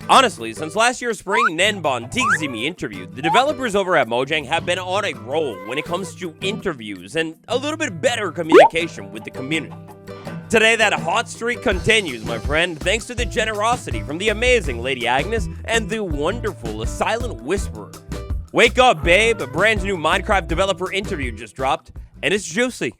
Honestly, since last year's spring Nenbon Tigzimi interview, the developers over at Mojang have been on a roll when it comes to interviews and a little bit better communication with the community. Today, that hot streak continues, my friend, thanks to the generosity from the amazing Lady Agnes and the wonderful Silent Whisperer. Wake up, babe, a brand new Minecraft developer interview just dropped, and it's juicy.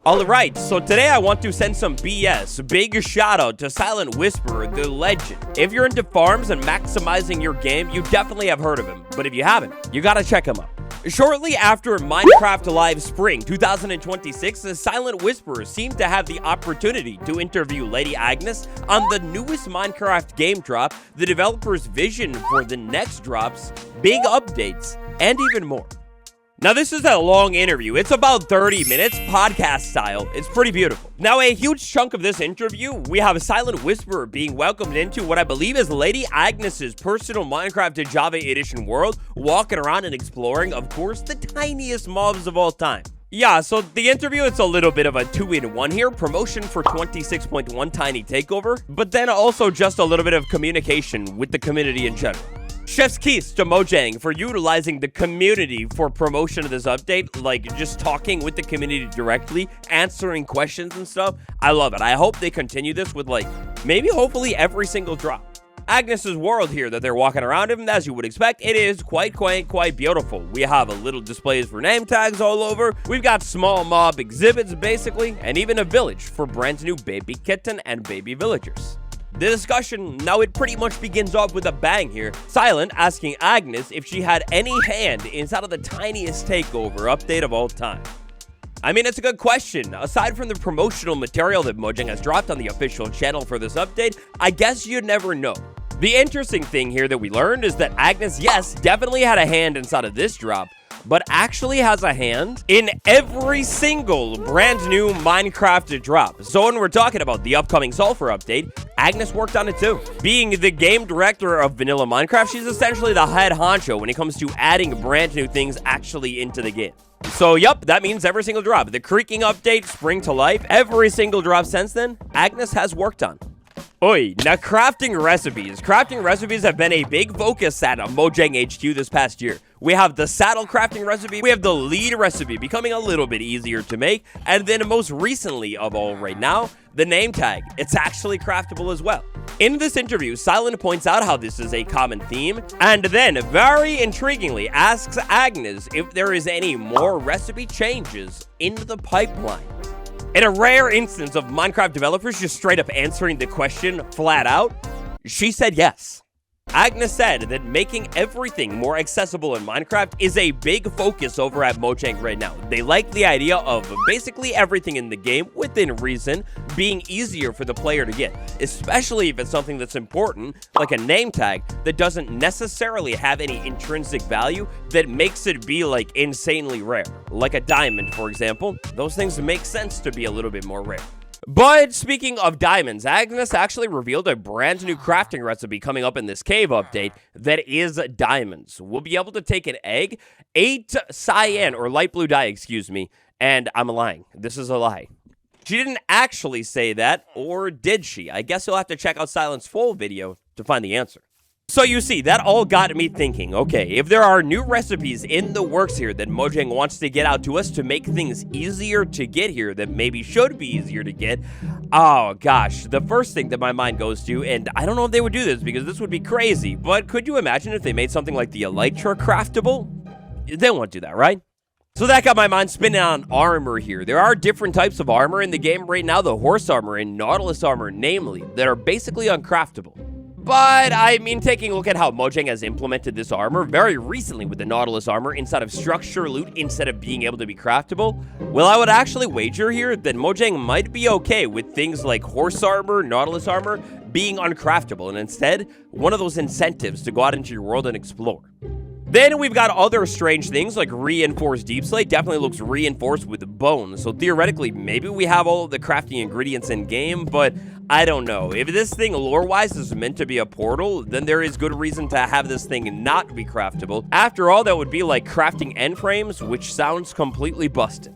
Alright, so today I want to send some BS. Big shout out to Silent Whisperer, the legend. If you're into farms and maximizing your game, you definitely have heard of him. But if you haven't, you gotta check him out. Shortly after Minecraft Live Spring 2026, the Silent Whisperer seemed to have the opportunity to interview Lady Agnes on the newest Minecraft game drop, the developer's vision for the next drops, big updates, and even more. Now, this is a long interview. It's about 30 minutes, podcast style. It's pretty beautiful. Now, a huge chunk of this interview, we have a Silent Whisperer being welcomed into what I believe is Lady Agnes's personal Minecraft to Java Edition world, walking around and exploring, of course, the tiniest mobs of all time. Yeah, so the interview, it's a little bit of a 2-in-1 here. Promotion for 26.1 Tiny Takeover, but then also just a little bit of communication with the community in general. Chef's keys to Mojang for utilizing the community for promotion of this update, like just talking with the community directly, answering questions and stuff. I love it. I hope they continue this with maybe hopefully every single drop. Agnes's world here that they're walking around in, as you would expect, it is quite quaint, quite beautiful. We have a little displays for name tags all over. We've got small mob exhibits basically, and even a village for brand new baby kitten and baby villagers. The discussion, now it pretty much begins off with a bang here. Silent asking Agnes if she had any hand inside of the tiniest takeover update of all time. I mean, it's a good question. Aside from the promotional material that Mojang has dropped on the official channel for this update, I guess you'd never know. The interesting thing here that we learned is that Agnes, yes, definitely had a hand inside of this drop, but actually has a hand in every single brand new Minecraft drop. So when we're talking about the upcoming Sulfur update, Agnes worked on it too. Being the game director of vanilla Minecraft, she's essentially the head honcho when it comes to adding brand new things actually into the game. So yup, that means every single drop. The creaking update, spring to life, every single drop since then, Agnes has worked on. Oi, now crafting recipes. Crafting recipes have been a big focus at Mojang HQ this past year. We have the saddle crafting recipe, we have the lead recipe becoming a little bit easier to make, and then most recently of all right now, the name tag. It's actually craftable as well. In this interview, Silent points out how this is a common theme, and then, very intriguingly, asks Agnes if there is any more recipe changes in the pipeline. In a rare instance of Minecraft developers just straight up answering the question flat out, she said yes. Agnes said that making everything more accessible in Minecraft is a big focus over at Mojang right now. They like the idea of basically everything in the game, within reason, being easier for the player to get, especially if it's something that's important, like a name tag that doesn't necessarily have any intrinsic value that makes it be insanely rare. Like a diamond, for example. Those things make sense to be a little bit more rare. But speaking of diamonds, Agnes actually revealed a brand new crafting recipe coming up in this cave update that is diamonds. We'll be able to take an egg, 8 cyan, or light blue dye, excuse me, and I'm lying. This is a lie. She didn't actually say that, or did she? I guess you'll have to check out Silent's full video to find the answer. So you see, that all got me thinking, okay, if there are new recipes in the works here that Mojang wants to get out to us to make things easier to get here that maybe should be easier to get, oh gosh, the first thing that my mind goes to, and I don't know if they would do this because this would be crazy, but could you imagine if they made something like the Elytra craftable? They won't do that, right? So that got my mind spinning on armor here. There are different types of armor in the game right now, the horse armor and Nautilus armor namely, that are basically uncraftable. But, I mean, taking a look at how Mojang has implemented this armor very recently with the Nautilus armor inside of structure loot instead of being able to be craftable, well, I would actually wager here that Mojang might be okay with things like horse armor, Nautilus armor being uncraftable, and instead, one of those incentives to go out into your world and explore. Then we've got other strange things like reinforced deep slate. Definitely looks reinforced with bone. So theoretically, maybe we have all of the crafting ingredients in game, but I don't know. If this thing lore-wise is meant to be a portal, then there is good reason to have this thing not be craftable. After all, that would be like crafting end frames, which sounds completely busted.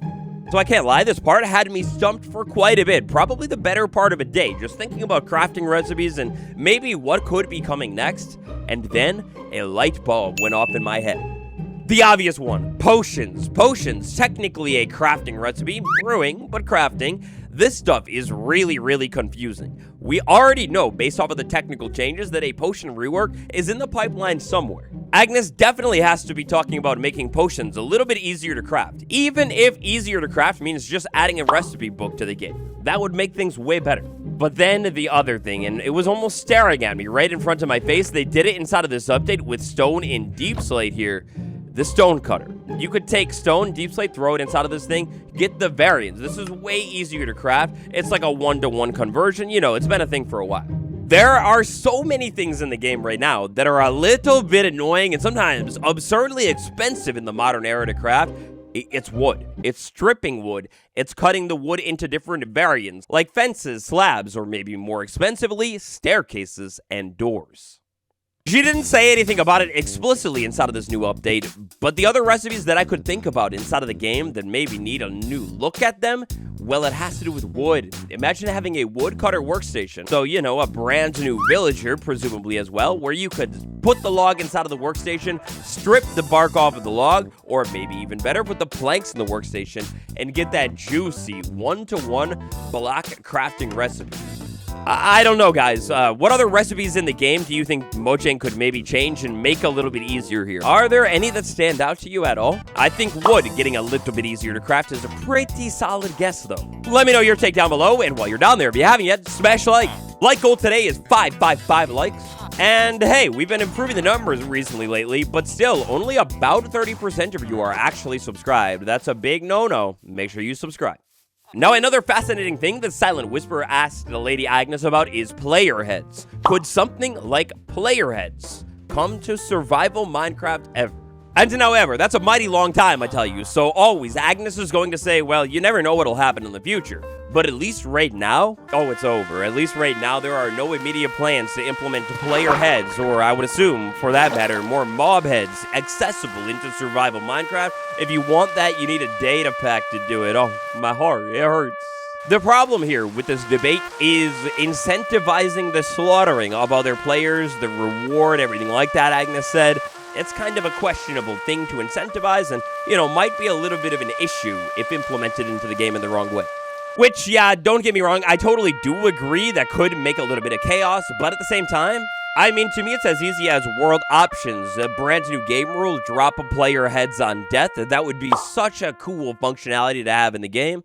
So I can't lie, this part had me stumped for quite a bit, probably the better part of a day, just thinking about crafting recipes and maybe what could be coming next. And then a light bulb went off in my head. The obvious one, potions. Potions, technically a crafting recipe, brewing, but crafting. This stuff is really confusing. We already know, based off of the technical changes, that a potion rework is in the pipeline somewhere. Agnes definitely has to be talking about making potions a little bit easier to craft, even if easier to craft means just adding a recipe book to the game. That would make things way better. But then the other thing, and it was almost staring at me right in front of my face, they did it inside of this update with stone in Deep Slate here. The stone cutter. You could take stone, Deep Slate, throw it inside of this thing, get the variants. This is way easier to craft. It's like a 1-to-1 conversion. You know, it's been a thing for a while. There are so many things in the game right now that are a little bit annoying and sometimes absurdly expensive in the modern era to craft. It's wood. It's stripping wood. It's cutting the wood into different variants, like fences, slabs, or maybe more expensively, staircases and doors. She didn't say anything about it explicitly inside of this new update, but the other recipes that I could think about inside of the game that maybe need a new look at them, well, it has to do with wood. Imagine having a woodcutter workstation. So, you know, a brand new villager, presumably as well, where you could put the log inside of the workstation, strip the bark off of the log, or maybe even better, put the planks in the workstation, and get that juicy 1-to-1 block crafting recipe. I don't know, guys. What other recipes in the game do you think Mojang could maybe change and make a little bit easier here? Are there any that stand out to you at all? I think wood getting a little bit easier to craft is a pretty solid guess, though. Let me know your take down below, and while you're down there, if you haven't yet, smash like. Like goal today is 555 likes. And hey, we've been improving the numbers recently lately, but still, only about 30% of you are actually subscribed. That's a big no-no. Make sure you subscribe. Now, another fascinating thing that Silent Whisperer asked the Lady Agnes about is player heads. Could something like player heads come to survival Minecraft ever? And now ever, that's a mighty long time, I tell you. So always, Agnes is going to say, well, you never know what'll happen in the future. But at least right now, oh, it's over. At least right now, there are no immediate plans to implement player heads, or I would assume, for that matter, more mob heads accessible into survival Minecraft. If you want that, you need a data pack to do it. Oh, my heart, it hurts. The problem here with this debate is incentivizing the slaughtering of other players, the reward, everything like that, Agnes said. It's kind of a questionable thing to incentivize and, you know, might be a little bit of an issue if implemented into the game in the wrong way. Which, yeah, don't get me wrong, I totally do agree that could make a little bit of chaos, but at the same time, I mean, to me, it's as easy as world options, a brand new game rule, drop a player heads on death. That would be such a cool functionality to have in the game.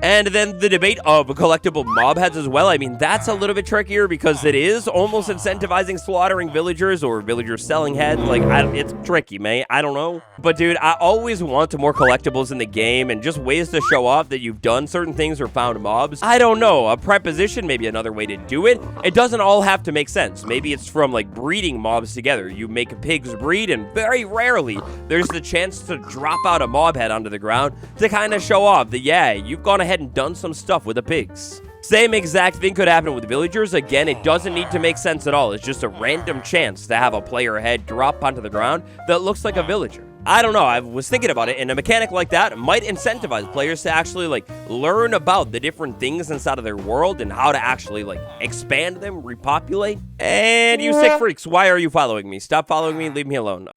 And then the debate of collectible mob heads as well. I mean, that's a little bit trickier because it is almost incentivizing slaughtering villagers or villagers selling heads. Like, it's tricky, man. I don't know. But, dude, I always want more collectibles in the game and just ways to show off that you've done certain things or found mobs. I don't know. A preposition, maybe another way to do it. It doesn't all have to make sense. Maybe it's from, like, breeding mobs together. You make pigs breed, and very rarely there's the chance to drop out a mob head onto the ground to kind of show off that, yeah, you've gone ahead and done some stuff with the pigs. Same exact thing could happen with villagers. Again, it doesn't need to make sense at all. It's just a random chance to have a player head drop onto the ground that looks like a villager. I don't know, I was thinking about it, and a mechanic like that might incentivize players to actually, like, learn about the different things inside of their world and how to actually, like, expand them, repopulate. And you sick freaks, why are you following me? Stop following me, leave me alone.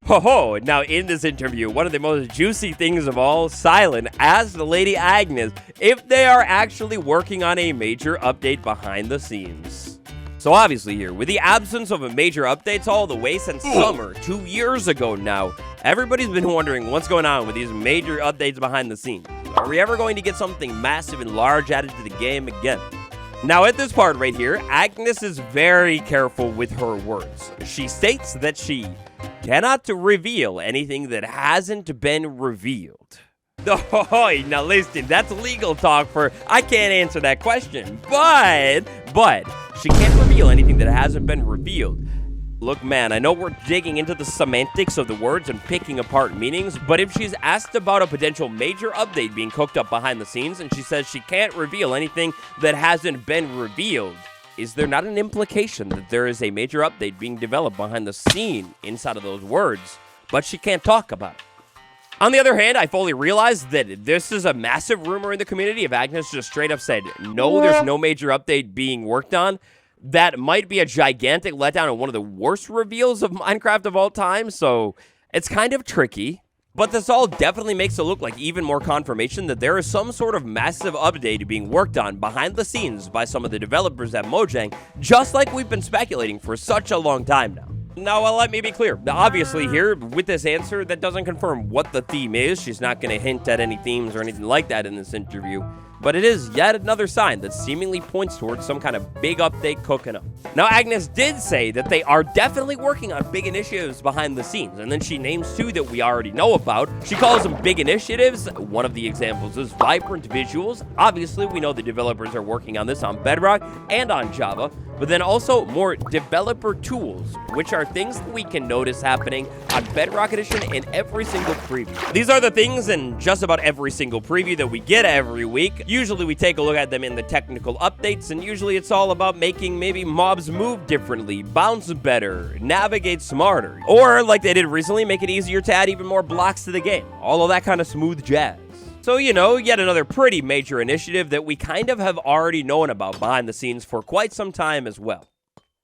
Ho-ho, now in this interview, one of the most juicy things of all, Silent asked the Lady Agnes if they are actually working on a major update behind the scenes. So obviously here, with the absence of a major updates all the way since summer, 2 years ago now, everybody's been wondering what's going on with these major updates behind the scenes. Are we ever going to get something massive and large added to the game again? Now at this part right here, Agnes is very careful with her words. She states that she cannot reveal anything that hasn't been revealed. Oh, now listen, that's legal talk for I can't answer that question, but she can't reveal anything that hasn't been revealed. Look, man, I know we're digging into the semantics of the words and picking apart meanings, but if she's asked about a potential major update being cooked up behind the scenes and she says she can't reveal anything that hasn't been revealed, is there not an implication that there is a major update being developed behind the scene inside of those words, but she can't talk about it? On the other hand, I fully realize that this is a massive rumor in the community. If Agnes just straight up said, no, there's no major update being worked on, that might be a gigantic letdown and one of the worst reveals of Minecraft of all time, so it's kind of tricky. But this all definitely makes it look like even more confirmation that there is some sort of massive update being worked on behind the scenes by some of the developers at Mojang, just like we've been speculating for such a long time now. Now, let me be clear. Obviously here, with this answer, that doesn't confirm what the theme is. She's not going to hint at any themes or anything like that in this interview. But it is yet another sign that seemingly points towards some kind of big update cooking up. Now, Agnes did say that they are definitely working on big initiatives behind the scenes, and then she names two that we already know about. She calls them big initiatives. One of the examples is vibrant visuals. Obviously, we know the developers are working on this on Bedrock and on Java, but then also more developer tools, which are things that we can notice happening on Bedrock Edition in every single preview. These are the things in just about every single preview that we get every week. Usually we take a look at them in the technical updates, and usually it's all about making maybe mobs move differently, bounce better, navigate smarter, or like they did recently, make it easier to add even more blocks to the game. All of that kind of smooth jazz. So, you know, yet another pretty major initiative that we kind of have already known about behind the scenes for quite some time as well.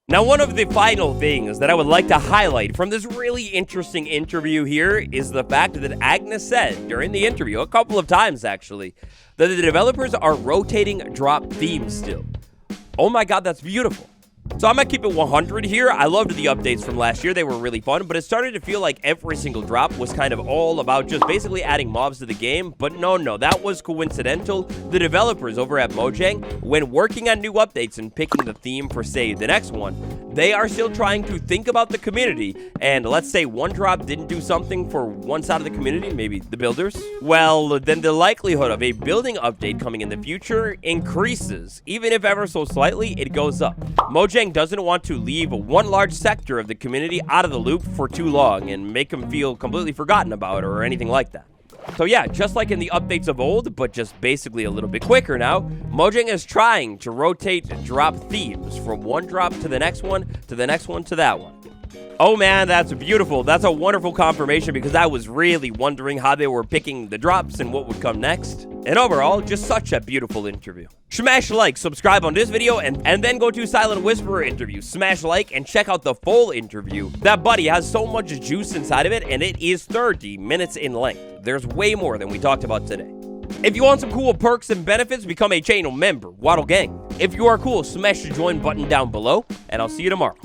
Now, one of the final things that I would like to highlight from this really interesting interview here is the fact that Agnes said during the interview, a couple of times actually, that the developers are rotating drop themes still. Oh my god, that's beautiful. So I'm gonna keep it 100 here. I loved the updates from last year. They were really fun, but it started to feel like every single drop was kind of all about just basically adding mobs to the game. But no, that was coincidental. The developers over at Mojang, when working on new updates and picking the theme for, say, the next one, they are still trying to think about the community. And let's say one drop didn't do something for one side of the community, maybe the builders. Well, then the likelihood of a building update coming in the future increases. Even if ever so slightly, it goes up. Mojang doesn't want to leave one large sector of the community out of the loop for too long and make them feel completely forgotten about or anything like that. So yeah, just like in the updates of old, but just basically a little bit quicker now, Mojang is trying to rotate drop themes from one drop to the next one, to the next one, to that one. Oh man, that's beautiful. That's a wonderful confirmation because I was really wondering how they were picking the drops and what would come next. And overall, just such a beautiful interview. Smash like, subscribe on this video, and then go to Silent Whisperer interview. Smash like and check out the full interview. That buddy has so much juice inside of it, and it is 30 minutes in length. There's way more than we talked about today. If you want some cool perks and benefits, become a channel member. Waddle Gang. If you are cool, smash the join button down below, and I'll see you tomorrow.